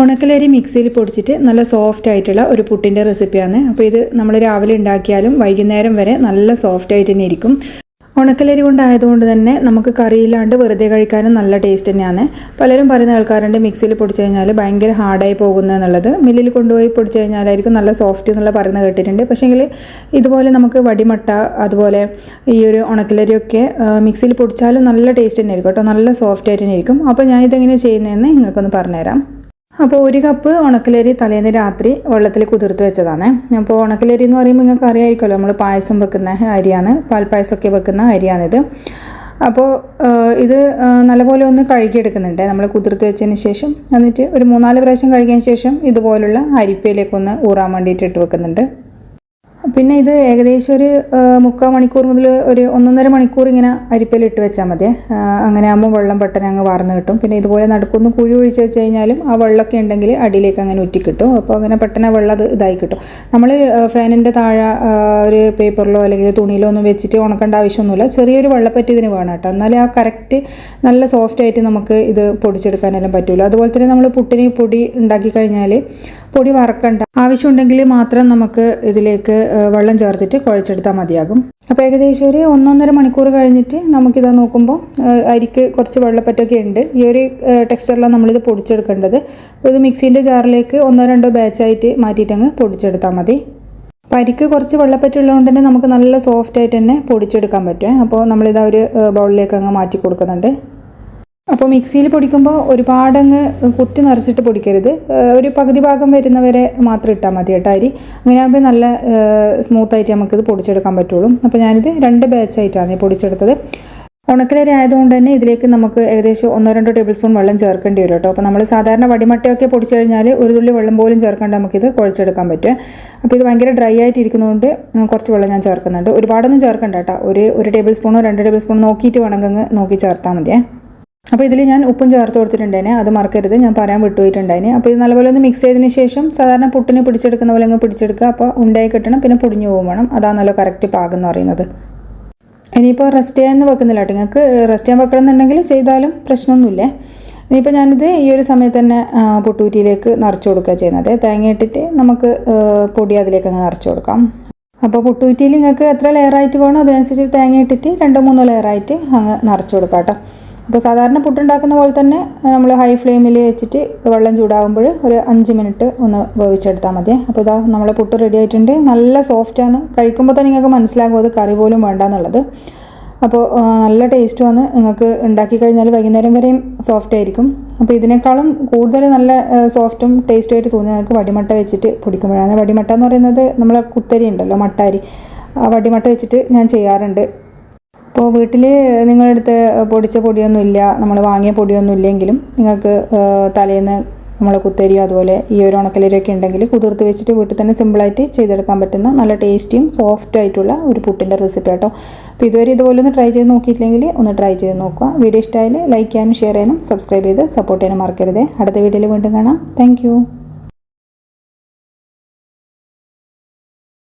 ഉണക്കലരി മിക്സിയിൽ പൊടിച്ചിട്ട് നല്ല സോഫ്റ്റ് ആയിട്ടുള്ള ഒരു പുട്ടിൻ്റെ റെസിപ്പിയാണ്. അപ്പോൾ ഇത് നമ്മൾ രാവിലെ ഉണ്ടാക്കിയാലും വൈകുന്നേരം വരെ നല്ല സോഫ്റ്റ് ആയിട്ട് തന്നെ ഇരിക്കും. ഉണക്കലരി കൊണ്ടായതുകൊണ്ട് തന്നെ നമുക്ക് കറിയില്ലാണ്ട് വെറുതെ കഴിക്കാനും നല്ല ടേസ്റ്റ് തന്നെയാണ്. പലരും പറയുന്ന ആൾക്കാരുണ്ട് മിക്സിയിൽ പൊടിച്ച് കഴിഞ്ഞാൽ ഭയങ്കര ഹാർഡായി പോകുന്നത് എന്നുള്ളത്. മില്ലിൽ കൊണ്ടുപോയി പൊടിച്ച് കഴിഞ്ഞാലായിരിക്കും നല്ല സോഫ്റ്റ് എന്നുള്ള പറയുന്നത് കേട്ടിട്ടുണ്ട്. പക്ഷേങ്കിൽ ഇതുപോലെ നമുക്ക് വടിമട്ട അതുപോലെ ഈ ഒരു ഉണക്കലരിയൊക്കെ മിക്സിയിൽ പൊടിച്ചാലും നല്ല ടേസ്റ്റ് തന്നെ ആയിരിക്കും കേട്ടോ, നല്ല സോഫ്റ്റ് ആയിട്ട് തന്നെ ഇരിക്കും. അപ്പോൾ ഞാൻ ഇതെങ്ങനെയാണ് ചെയ്യുന്നതെന്ന് നിങ്ങൾക്കൊന്ന് പറഞ്ഞുതരാം. അപ്പോൾ 1 കപ്പ് ഉണക്കലരി തലേന്ന് രാത്രി വെള്ളത്തിൽ കുതിർത്ത് വെച്ചതാണ്. അപ്പോൾ ഉണക്കലരി എന്ന് പറയുമ്പോൾ നിങ്ങൾക്ക് അറിയാമായിരിക്കുമല്ലോ, നമ്മൾ പായസം വെക്കുന്ന അരിയാണ്, പാൽപ്പായസമൊക്കെ വെക്കുന്ന അരിയാണിത്. അപ്പോൾ ഇത് നല്ലപോലെ ഒന്ന് കഴുകിയെടുക്കുന്നുണ്ട് നമ്മൾ കുതിർത്ത് വെച്ചതിന് ശേഷം. എന്നിട്ട് ഒരു 3-4 പ്രാവശ്യം കഴുകിയതിന് ശേഷം ഇതുപോലുള്ള അരിപ്പയിലേക്കൊന്ന് ഊറാൻ വേണ്ടിയിട്ട് ഇട്ട് വെക്കുന്നുണ്ട്. പിന്നെ ഇത് ഏകദേശം ഒരു 3/4 മണിക്കൂർ മുതൽ ഒരു 1.5 മണിക്കൂർ ഇങ്ങനെ അരിപ്പയിൽ ഇട്ട് വെച്ചാൽ മതി. അങ്ങനെ ആകുമ്പോൾ വെള്ളം പെട്ടെന്ന് അങ്ങ് വാർന്ന് കിട്ടും. പിന്നെ ഇതുപോലെ നടുക്കൊന്ന് കുഴി ഒഴിച്ച് വെച്ച് കഴിഞ്ഞാലും ആ വെള്ളമൊക്കെ ഉണ്ടെങ്കിൽ അടിയിലേക്ക് അങ്ങനെ ഉറ്റി കിട്ടും. അപ്പോൾ അങ്ങനെ പെട്ടെന്ന് വെള്ളം അത് ഇതായി കിട്ടും. നമ്മൾ ഫാനിൻ്റെ താഴെ ഒരു പേപ്പറിലോ അല്ലെങ്കിൽ തുണിയിലോ ഒന്നും വെച്ചിട്ട് ഉണക്കേണ്ട ആവശ്യമൊന്നുമില്ല. ചെറിയൊരു വെള്ളപ്പറ്റി ഇതിന് വേണം കേട്ടോ, എന്നാലേ ആ കറക്റ്റ് നല്ല സോഫ്റ്റ് ആയിട്ട് നമുക്ക് ഇത് പൊടിച്ചെടുക്കാനെല്ലാം പറ്റുള്ളൂ. അതുപോലെ തന്നെ നമ്മൾ പുട്ടിന് പൊടി ഉണ്ടാക്കി കഴിഞ്ഞാൽ പൊടി വറക്കണ്ട, ആവശ്യമുണ്ടെങ്കിൽ മാത്രം നമുക്ക് ഇതിലേക്ക് വെള്ളം ചേർത്തിട്ട് കുഴച്ചെടുത്താൽ മതിയാകും. അപ്പോൾ ഏകദേശം ഒരു 1.5 മണിക്കൂർ കഴിഞ്ഞിട്ട് നമുക്കിത് നോക്കുമ്പോൾ അരിക്ക് കുറച്ച് വെള്ളപ്പറ്റൊക്കെ ഉണ്ട്. ഈ ഒരു ടെക്സ്ചറിലാണ് നമ്മളിത് പൊടിച്ചെടുക്കേണ്ടത്. ഇത് മിക്സീൻ്റെ ജാറിലേക്ക് 1-2 ബാച്ചായിട്ട് മാറ്റിയിട്ട് അങ്ങ് പൊടിച്ചെടുത്താൽ മതി. അപ്പോൾ അരിക്ക് കുറച്ച് വെള്ളപ്പറ്റുള്ളതുകൊണ്ട് തന്നെ നമുക്ക് നല്ല സോഫ്റ്റ് ആയിട്ട് തന്നെ പൊടിച്ചെടുക്കാൻ പറ്റും. അപ്പോൾ നമ്മളിത് ഒരു ബൗളിലേക്ക് അങ്ങ് മാറ്റി കൊടുക്കുന്നുണ്ട്. അപ്പോൾ മിക്സിയിൽ പൊടിക്കുമ്പോൾ ഒരുപാടങ്ങ് കുത്തി നിറച്ചിട്ട് പൊടിക്കരുത്, ഒരു പകുതി ഭാഗം വരുന്നവരെ മാത്രം ഇട്ടാൽ മതി കേട്ടോ അരി. അങ്ങനെ ആകുമ്പോൾ നല്ല സ്മൂത്തായിട്ട് നമുക്കിത് പൊടിച്ചെടുക്കാൻ പറ്റുള്ളൂ. അപ്പോൾ ഞാനിത് 2 ബാച്ചായിട്ടാണ് പൊടിച്ചെടുത്തത്. ഉണക്കലരി ആയതുകൊണ്ട് തന്നെ ഇതിലേക്ക് നമുക്ക് ഏകദേശം 1-2 ടേബിൾ സ്പൂൺ വെള്ളം ചേർക്കേണ്ടി വരും കേട്ടോ. അപ്പോൾ നമ്മൾ സാധാരണ വടിമട്ടയൊക്കെ പൊടിച്ചു കഴിഞ്ഞാൽ ഒരു തുള്ളി വെള്ളം പോലും ചേർക്കാണ്ട് നമുക്കിത് കുഴച്ചെടുക്കാൻ പറ്റും. അപ്പോൾ ഇത് ഭയങ്കര ഡ്രൈ ആയിട്ടിരിക്കുന്നതുകൊണ്ട് കുറച്ച് വെള്ളം ഞാൻ ചേർക്കുന്നുണ്ട്. ഒരുപാടൊന്നും ചേർക്കണ്ട കേട്ടോ, ഒരു ടേബിൾ സ്പൂണോ 2 ടേബിൾ സ്പൂൺ നോക്കിയിട്ട് വേണമെങ്കിൽ നോക്കി ചേർത്താൽ മതിയേ. അപ്പോൾ ഇതിൽ ഞാൻ ഉപ്പും ചേർത്ത് കൊടുത്തിട്ടുണ്ടായിന്, അത് മറക്കരുത്, ഞാൻ പറയാൻ വിട്ടുപോയിട്ടുണ്ടായിന്. അപ്പോൾ ഇത് നല്ലപോലെ ഒന്ന് മിക്സ് ചെയ്തതിന് ശേഷം സാധാരണ പുട്ടിന് പിടിച്ചെടുക്കുന്ന പോലെ അങ്ങ് പിടിച്ചെടുക്കുക. അപ്പോൾ ഉണ്ടായി കിട്ടണം, പിന്നെ പൊടിഞ്ഞു പോകും വേണം. അതാണല്ലോ കറക്റ്റ് പാകം എന്ന് പറയുന്നത്. ഇനിയിപ്പോൾ റെസ്റ്റ് ചെയ്യാൻ വെക്കുന്നില്ല കേട്ടോ, നിങ്ങൾക്ക് റെസ്റ്റ് ചെയ്യാൻ വെക്കണമെന്നുണ്ടെങ്കിൽ ചെയ്താലും പ്രശ്നമൊന്നുമില്ല. ഇനിയിപ്പോൾ ഞാനിത് ഈ ഒരു സമയത്ത് തന്നെ പുട്ടുകുറ്റിയിലേക്ക് നിറച്ച് കൊടുക്കുക ചെയ്യുന്നത്. തേങ്ങ ഇട്ടിട്ട് നമുക്ക് പൊടി അതിലേക്ക് അങ്ങ് നിറച്ച് കൊടുക്കാം. അപ്പോൾ പുട്ടുകുറ്റിയിൽ നിങ്ങൾക്ക് എത്ര ലെയറായിട്ട് വേണോ അതിനനുസരിച്ച് തേങ്ങ ഇട്ടിട്ട് 2-3 ലെയറായിട്ട് അങ്ങ് നിറച്ച് കൊടുക്കാം കേട്ടോ. അപ്പോൾ സാധാരണ പുട്ടുണ്ടാക്കുന്ന പോലെ തന്നെ നമ്മൾ ഹൈ ഫ്ലെയിമിൽ വെച്ചിട്ട് വെള്ളം ചൂടാകുമ്പോൾ ഒരു 5 മിനിറ്റ് ഒന്ന് വേവിച്ചെടുത്താൽ മതി. അപ്പോൾ ഇതാ നമ്മളെ പുട്ട് റെഡി ആയിട്ടുണ്ട്. നല്ല സോഫ്റ്റാണ്, കഴിക്കുമ്പോൾ തന്നെ നിങ്ങൾക്ക് മനസ്സിലാകും അത് കറി പോലും വേണ്ടെന്നുള്ളത്. അപ്പോൾ നല്ല ടേസ്റ്റുമാണ്. നിങ്ങൾക്ക് ഉണ്ടാക്കി കഴിഞ്ഞാൽ വൈകുന്നേരം വരെയും സോഫ്റ്റ് ആയിരിക്കും. അപ്പോൾ ഇതിനേക്കാളും കൂടുതൽ നല്ല സോഫ്റ്റും ടേസ്റ്റും ആയിട്ട് തോന്നി നിങ്ങൾക്ക് വടിമട്ട വെച്ചിട്ട് പൊടിക്കുമ്പോഴാണ്. വടിമട്ട എന്ന് പറയുന്നത് നമ്മളെ കുത്തരി ഉണ്ടല്ലോ, മട്ടാരി, ആ വടിമട്ട വെച്ചിട്ട് ഞാൻ ചെയ്യാറുണ്ട്. അപ്പോൾ വീട്ടിൽ നിങ്ങളുടെ അടുത്ത് പൊടിച്ച പൊടിയൊന്നുമില്ല, നമ്മൾ വാങ്ങിയ പൊടിയൊന്നും ഇല്ലെങ്കിലും നിങ്ങൾക്ക് തലേന്ന് നമ്മൾ കുത്തരിയോ അതുപോലെ ഈ ഒരു ഉണക്കലരിയൊക്കെ ഉണ്ടെങ്കിൽ കുതിർത്ത് വെച്ചിട്ട് വീട്ടിൽ തന്നെ സിമ്പിളായിട്ട് ചെയ്തെടുക്കാൻ പറ്റുന്ന നല്ല ടേസ്റ്റിയും സോഫ്റ്റ് ആയിട്ടുള്ള ഒരു പുട്ടിൻ്റെ റെസിപ്പി കേട്ടോ. അപ്പോൾ ഇതുവരെ ഇതുപോലെ ഒന്ന് ട്രൈ ചെയ്ത് നോക്കിയിട്ടില്ലെങ്കിൽ ഒന്ന് ട്രൈ ചെയ്ത് നോക്കുക. വീഡിയോ ഇഷ്ടമായാൽ ലൈക്ക് ചെയ്യാനും ഷെയർ ചെയ്യാനും സബ്സ്ക്രൈബ് ചെയ്ത് സപ്പോർട്ട് ചെയ്യാനും മറക്കരുത്. അടുത്ത വീഡിയോയിൽ വീണ്ടും കാണാം. താങ്ക്